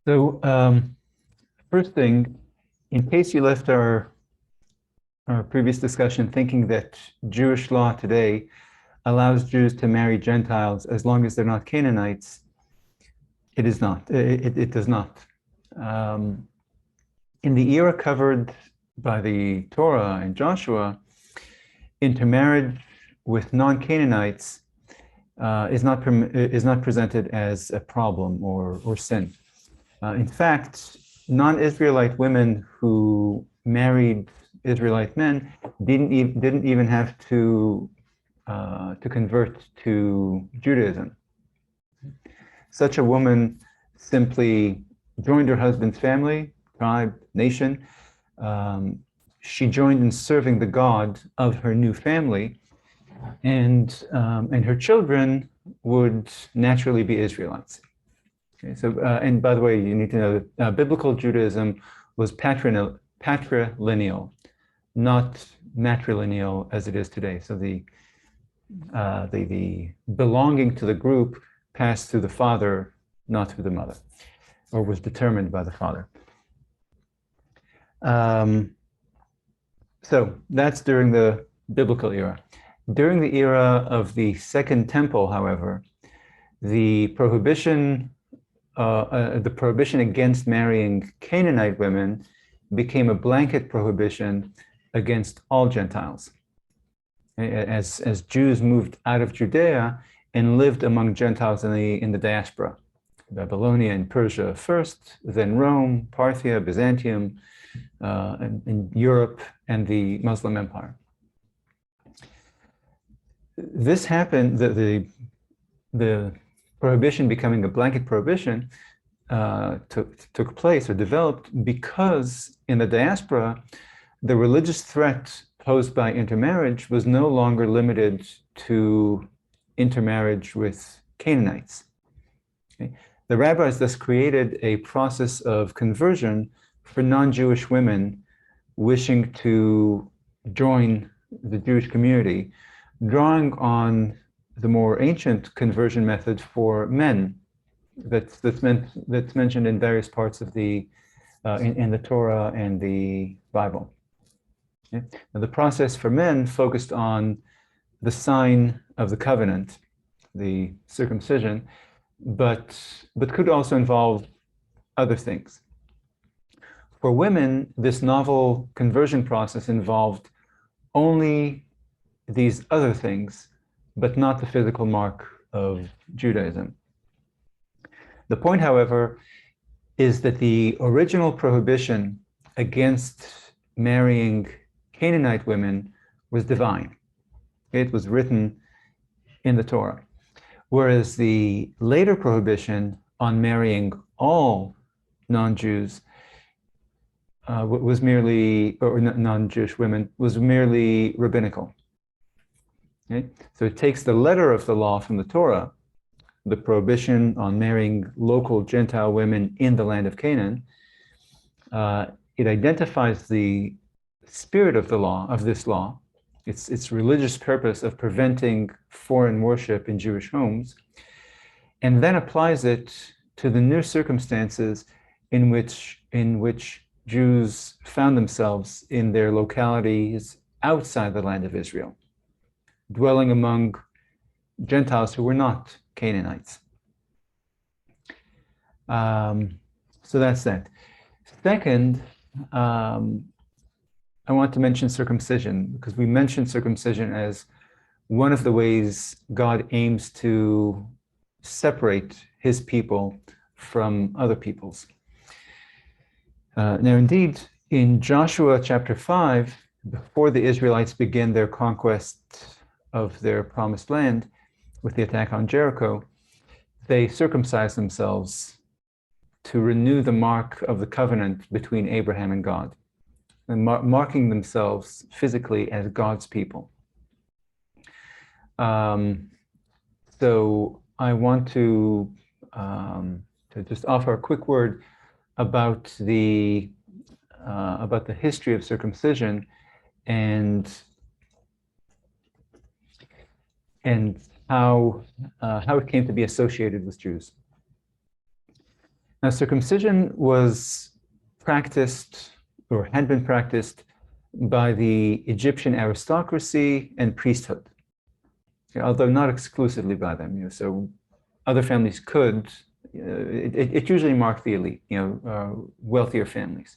So, first thing, in case you left our previous discussion thinking that Jewish law today allows Jews to marry Gentiles as long as they're not Canaanites, it is not. It does not. In the era covered by the Torah and Joshua, intermarriage with non-Canaanites is not presented as a problem or sin. In fact, non-Israelite women who married Israelite men didn't even have to convert to Judaism. Such a woman simply joined her husband's family, tribe, nation. She joined in serving the God of her new family, and her children would naturally be Israelites. Okay, so, and by the way, you need to know that biblical Judaism was patrilineal, not matrilineal as it is today. So the belonging to the group passed through the father, not through the mother, or was determined by the father. So that's during the biblical era. During the era of the Second Temple, however, the prohibition against marrying Canaanite women became a blanket prohibition against all Gentiles. As Jews moved out of Judea and lived among Gentiles in the diaspora, Babylonia and Persia first, then Rome, Parthia, Byzantium, and Europe and the Muslim Empire. This happened, the prohibition becoming a blanket prohibition took place or developed because in the diaspora, the religious threat posed by intermarriage was no longer limited to intermarriage with Canaanites. Okay? The rabbis thus created a process of conversion for non-Jewish women wishing to join the Jewish community, drawing on the more ancient conversion method for men that's mentioned in various parts of the in the Torah and the Bible. Okay? Now, the process for men focused on the sign of the covenant, the circumcision, but could also involve other things. For women, this novel conversion process involved only these other things, but not the physical mark of Judaism. The point, however, is that the original prohibition against marrying Canaanite women was divine. It was written in the Torah, whereas the later prohibition on marrying all non-Jews was merely, or non-Jewish women, was merely rabbinical. Okay? So it takes the letter of the law from the Torah, the prohibition on marrying local Gentile women in the land of Canaan. It identifies the spirit of the law, of this law, its religious purpose of preventing foreign worship in Jewish homes, and then applies it to the new circumstances in which Jews found themselves in their localities outside the land of Israel, dwelling among Gentiles who were not Canaanites. So that's that. Second, I want to mention circumcision, because we mentioned circumcision as one of the ways God aims to separate his people from other peoples. Now, indeed, in Joshua chapter 5, before the Israelites begin their conquest of their promised land with the attack on Jericho, they circumcise themselves to renew the mark of the covenant between Abraham and God, and marking themselves physically as God's people. So I want to just offer a quick word about the history of circumcision and how it came to be associated with Jews. Now, circumcision was practiced or had been practiced by the Egyptian aristocracy and priesthood, although not exclusively by them. So other families could. It usually marked the elite, wealthier families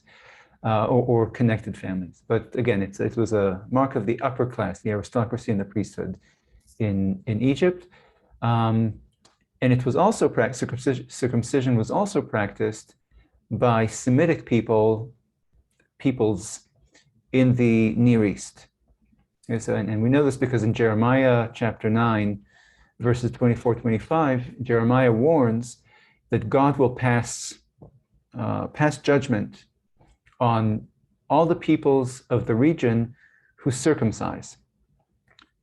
or connected families. But again, it was a mark of the upper class, the aristocracy and the priesthood in Egypt. And it was also circumcision was also practiced by Semitic peoples in the Near East. Okay, so, and we know this because in Jeremiah chapter 9, verses 24-25, Jeremiah warns that God will pass judgment on all the peoples of the region who circumcise,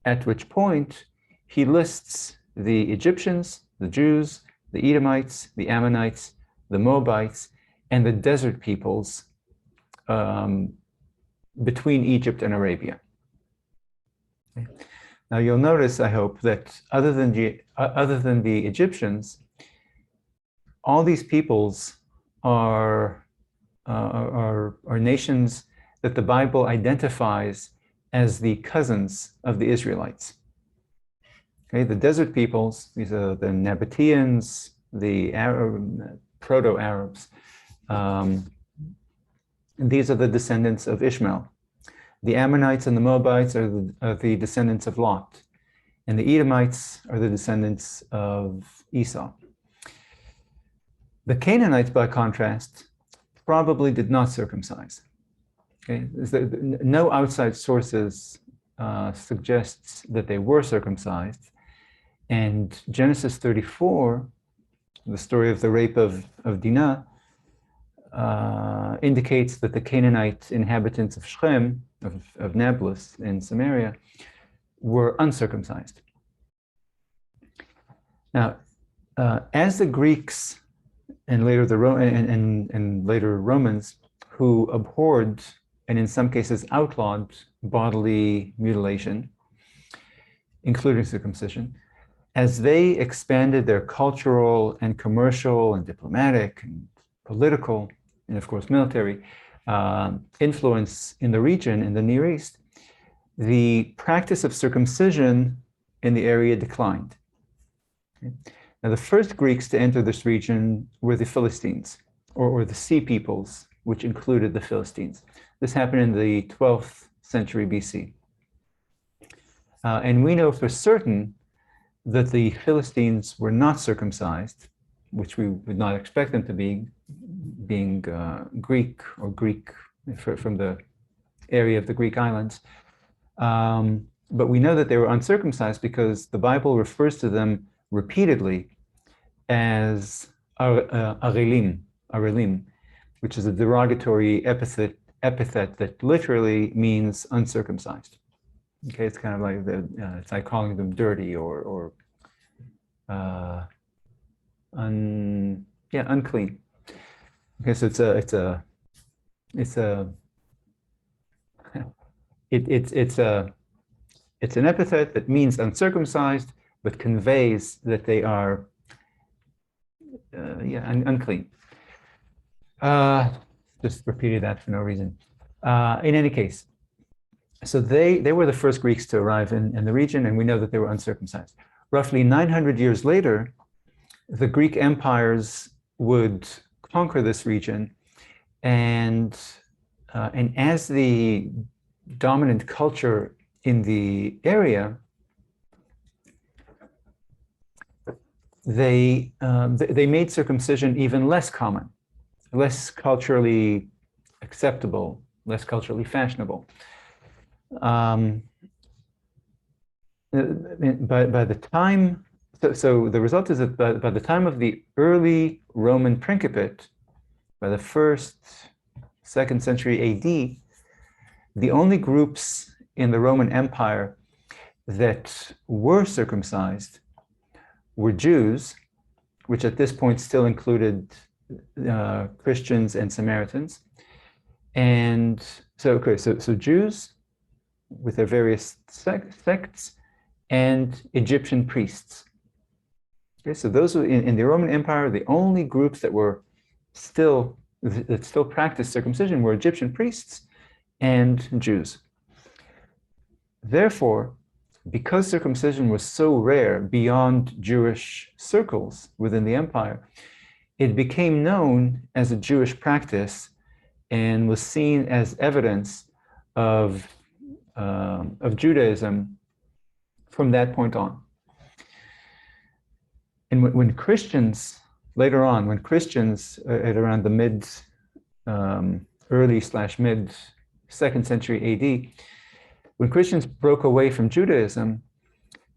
at which point he lists the Egyptians, the Jews, the Edomites, the Ammonites, the Moabites, and the desert peoples between Egypt and Arabia. Okay. Now you'll notice, I hope, that other than the Egyptians, all these peoples are nations that the Bible identifies as the cousins of the Israelites. Okay, the desert peoples, these are the Nabateans, the Proto-Arabs. These are the descendants of Ishmael. The Ammonites and the Moabites are the descendants of Lot. And the Edomites are the descendants of Esau. The Canaanites, by contrast, probably did not circumcise. Okay? No outside sources suggests that they were circumcised. And Genesis 34, the story of the rape of Dinah, indicates that the Canaanite inhabitants of Shechem, of Nablus in Samaria, were uncircumcised. Now, as the Greeks and later later Romans, who abhorred and in some cases outlawed bodily mutilation, including circumcision, as they expanded their cultural and commercial and diplomatic and political and of course military influence in the region, in the Near East, the practice of circumcision in the area declined. Okay. Now, the first Greeks to enter this region were the Philistines, or the Sea Peoples, which included the Philistines. This happened in the 12th century BC. And we know for certain that the Philistines were not circumcised, which we would not expect them to be, being Greek or Greek from the area of the Greek islands. But we know that they were uncircumcised because the Bible refers to them repeatedly as arelim, which is a derogatory epithet that literally means uncircumcised. Okay, it's kind of like it's like calling them dirty or unclean. Okay, so it's an epithet that means uncircumcised, but conveys that they are unclean. Just repeated that for no reason. In any case, so they were the first Greeks to arrive in the region, and we know that they were uncircumcised. Roughly 900 years later, the Greek empires would conquer this region, and as the dominant culture in the area, they made circumcision even less common, less culturally acceptable, less culturally fashionable. By the time, so the result is that by the time of the early Roman Principate, by the 1st, 2nd century AD, the only groups in the Roman Empire that were circumcised were Jews, which at this point still included Christians and Samaritans. And so Jews with their various sects and Egyptian priests. Okay, so those were in the Roman Empire, the only groups that were still practiced circumcision were Egyptian priests and Jews. Therefore, because circumcision was so rare beyond Jewish circles within the empire, it became known as a Jewish practice and was seen as evidence of Judaism from that point on. And when Christians, later on, when Christians at around the early/mid 2nd century AD, when Christians broke away from Judaism,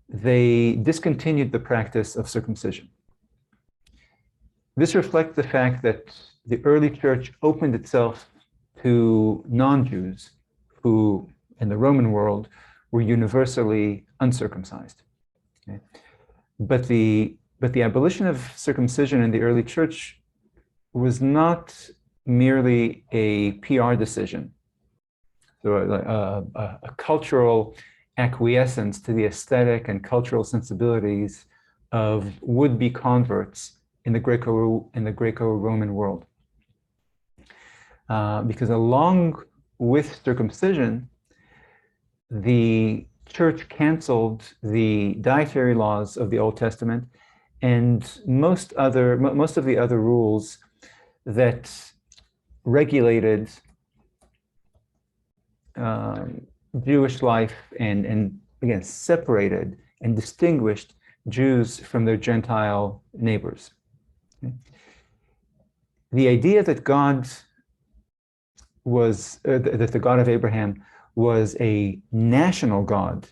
they discontinued the practice of circumcision. This reflects the fact that the early church opened itself to non-Jews who, in the Roman world, were universally uncircumcised. Okay? But the abolition of circumcision in the early church was not merely a PR decision, so a cultural acquiescence to the aesthetic and cultural sensibilities of would-be converts in the Greco-Roman world. Because along with circumcision, the church canceled the dietary laws of the Old Testament and most of the other rules that regulated Jewish life and again separated and distinguished Jews from their Gentile neighbors. Okay? The idea that God was that the God of Abraham was a national God.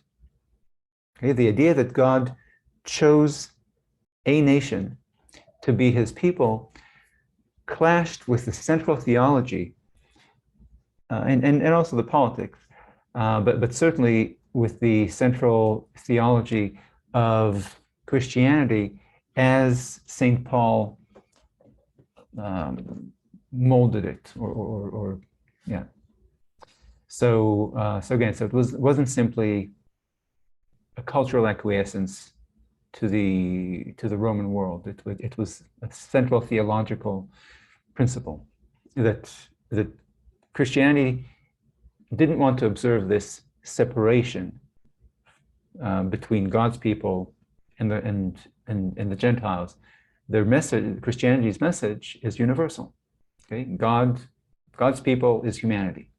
Okay? The idea that God chose a nation to be his people clashed with the central theology and also the politics, but certainly with the central theology of Christianity as St. Paul molded it, or yeah. So again, it wasn't simply a cultural acquiescence to the Roman world. It was a central theological principle that Christianity didn't want to observe this separation between God's people and the Gentiles. Their message, Christianity's message, is universal. Okay, God's people is humanity.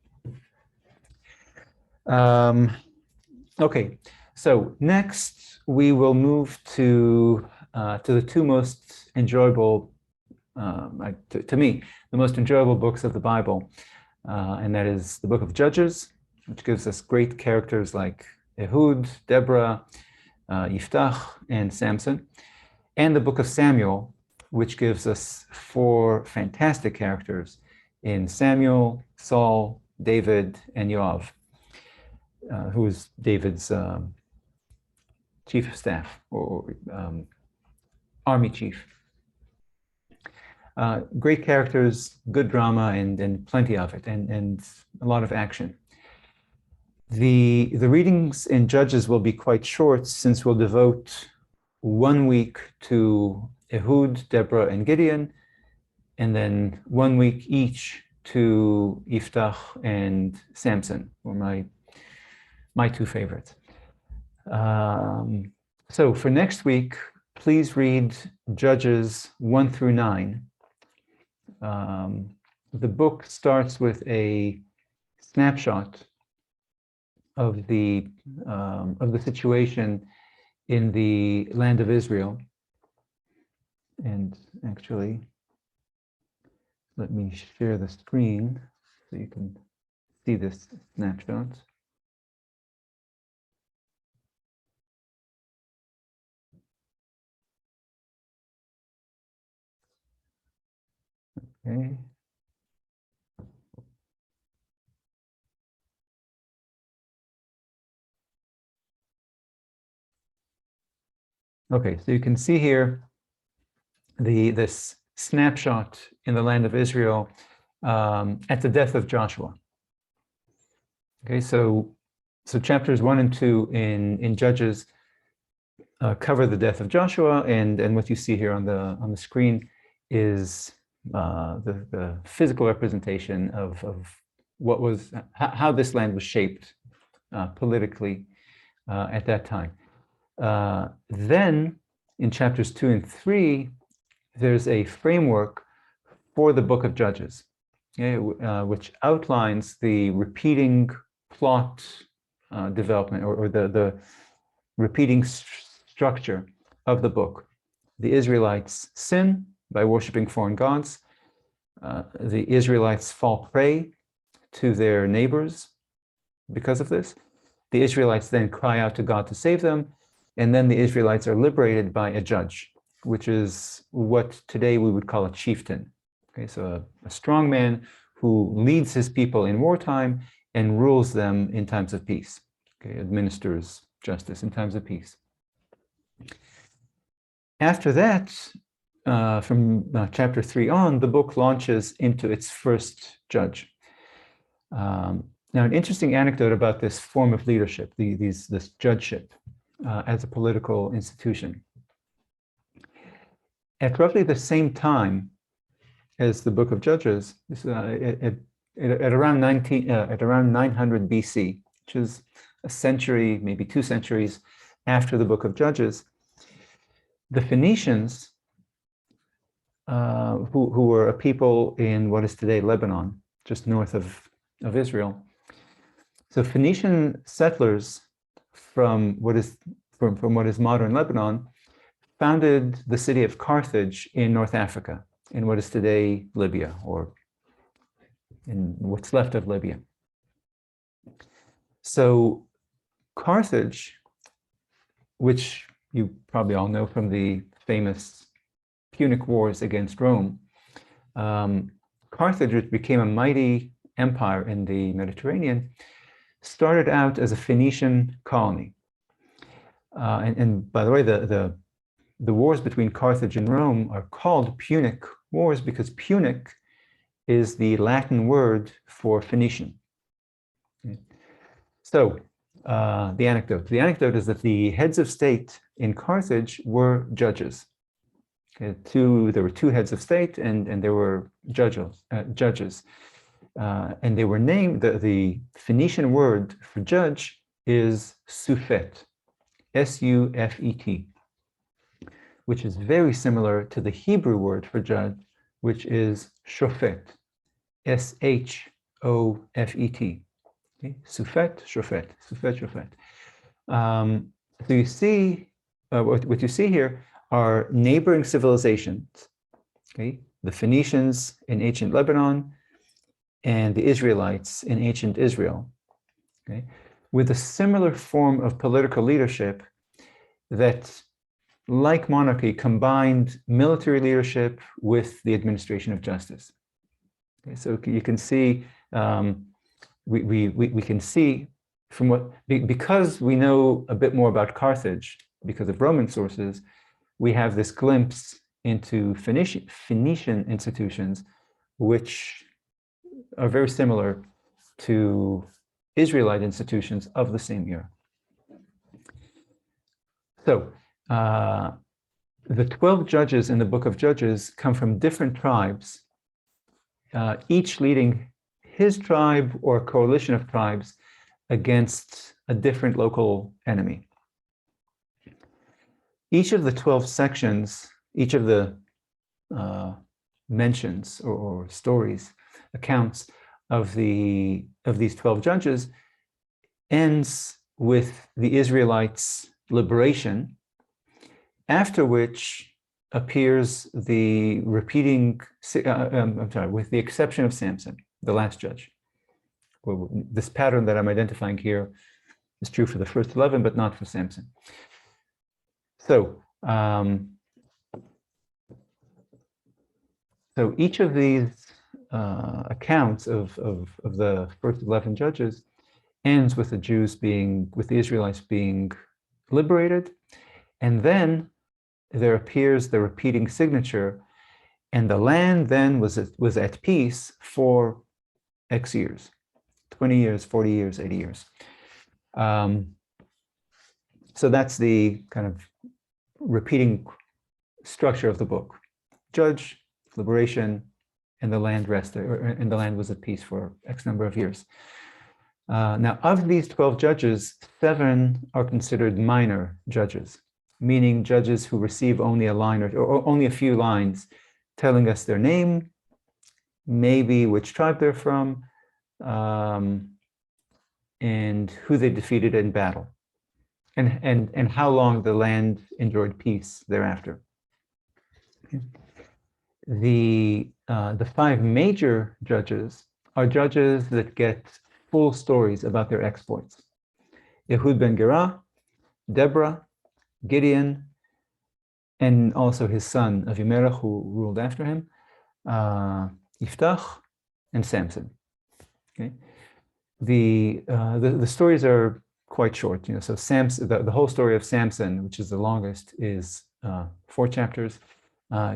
Okay, so next we will move to the two most enjoyable, to me, the most enjoyable books of the Bible, and that is the book of Judges, which gives us great characters like Ehud, Deborah, Yiftach, and Samson, and the book of Samuel, which gives us 4 fantastic characters in Samuel, Saul, David, and Yoav, who is David's chief of staff or army chief. Great characters, good drama, and plenty of it, and a lot of action. The readings in Judges will be quite short, since we'll devote 1 week to Ehud, Deborah, and Gideon, and then 1 week each to Yiftach and Samson, were my 2 favorites. So for next week, please read Judges 1 through 9. The book starts with a snapshot of the situation in the land of Israel. And actually, let me share the screen so you can see this snapshot. Okay. Okay, so you can see here this snapshot in the land of Israel at the death of Joshua. Okay, so chapters 1 and 2 in Judges cover the death of Joshua, and what you see here on the screen is the physical representation of what was, how this land was shaped politically at that time. Then in chapters 2 and 3, there's a framework for the book of Judges, which outlines the repeating plot development or the repeating structure of the book. The Israelites sin by worshiping foreign gods. The Israelites fall prey to their neighbors because of this. The Israelites then cry out to God to save them, and then the Israelites are liberated by a judge, which is what today we would call a chieftain. Okay, so a strong man who leads his people in wartime and rules them in times of peace. Okay, administers justice in times of peace. After that, from chapter 3 on, the book launches into its first judge. Now, an interesting anecdote about this form of leadership, this judgeship as a political institution. At roughly the same time as the book of Judges, at around 900 BC, which is a century, maybe 2 centuries after the book of Judges, the Phoenicians, who were a people in what is today Lebanon, just north of Israel. So Phoenician settlers from what is modern Lebanon founded the city of Carthage in North Africa, in what is today Libya, or in what's left of Libya. So Carthage, which you probably all know from the famous Punic Wars against Rome, Carthage, which became a mighty empire in the Mediterranean, started out as a Phoenician colony. And by the way, the wars between Carthage and Rome are called Punic Wars because Punic is the Latin word for Phoenician. Okay. So the anecdote is that the heads of state in Carthage were judges. Okay, there were 2 heads of state, and there were judges. And they were named, the Phoenician word for judge is sufet, S-U-F-E-T, which is very similar to the Hebrew word for judge, which is shofet, S-H-O-F-E-T. Okay? Sufet, shofet, sufet, shofet. So you see, what you see here are neighboring civilizations, okay? The Phoenicians in ancient Lebanon and the Israelites in ancient Israel, okay? With a similar form of political leadership that, like monarchy, combined military leadership with the administration of justice. Okay, so you can see, we can see from because we know a bit more about Carthage because of Roman sources, we have this glimpse into Phoenician institutions, which are very similar to Israelite institutions of the same era. So the 12 judges in the book of Judges come from different tribes, each leading his tribe or a coalition of tribes against a different local enemy. Each of the 12 sections, each of the mentions or stories, accounts of these 12 judges ends with the Israelites' liberation, after which appears the repeating, with the exception of Samson, the last judge. Well, this pattern that I'm identifying here is true for the first 11, but not for Samson. So, so each of these accounts of the first 11 judges ends with the Israelites being liberated, and then there appears the repeating signature, and the land then was at peace for X years, 20 years, 40 years, 80 years. So that's the kind of repeating structure of the book. Judge, liberation, and the land rested, and the land was at peace for X number of years. Now, of these 12 judges, 7 are considered minor judges, meaning judges who receive only a line or only a few lines telling us their name, maybe which tribe they're from, and who they defeated in battle, and how long the land enjoyed peace thereafter. Okay. The 5 major judges are judges that get full stories about their exploits. Ehud ben Gerah, Deborah, Gideon, and also his son Avimelech, who ruled after him, Yiftach, and Samson. Okay, the stories are quite short. So Samson, the whole story of Samson, which is the longest, is 4 chapters.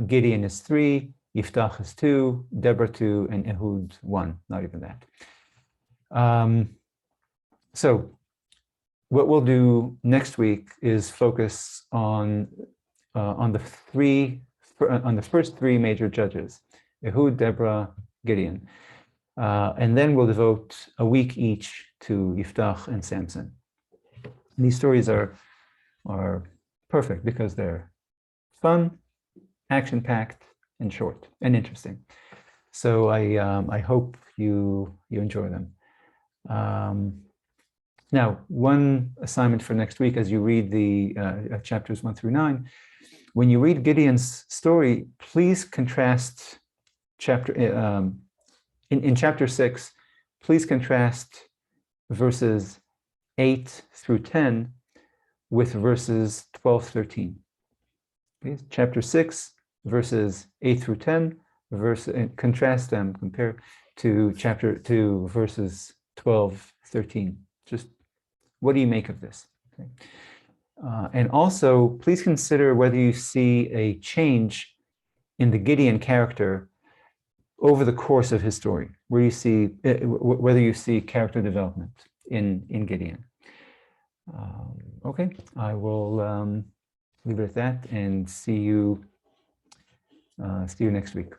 Gideon is 3, Yiftach is 2, Deborah 2, and Ehud 1. Not even that. So what we'll do next week is focus on the first 3 major judges, Ehud, Deborah, Gideon, and then we'll devote a week each to Yiftach and Samson. And these stories are perfect because they're fun, action-packed, and short and interesting. So I hope you enjoy them. Now, one assignment for next week, as you read the chapters 1 through 9, when you read Gideon's story, please contrast in chapter 6, please contrast verses 8 through 10 with verses 12, 13. Okay? Chapter 6, verses 8 through 10, contrast them, compare to chapter 2, verses 12, 13. Just what do you make of this? Okay. And also, please consider whether you see a change in the Gideon character over the course of his story, whether you see character development in Gideon. Okay, I will leave it at that and see you next week.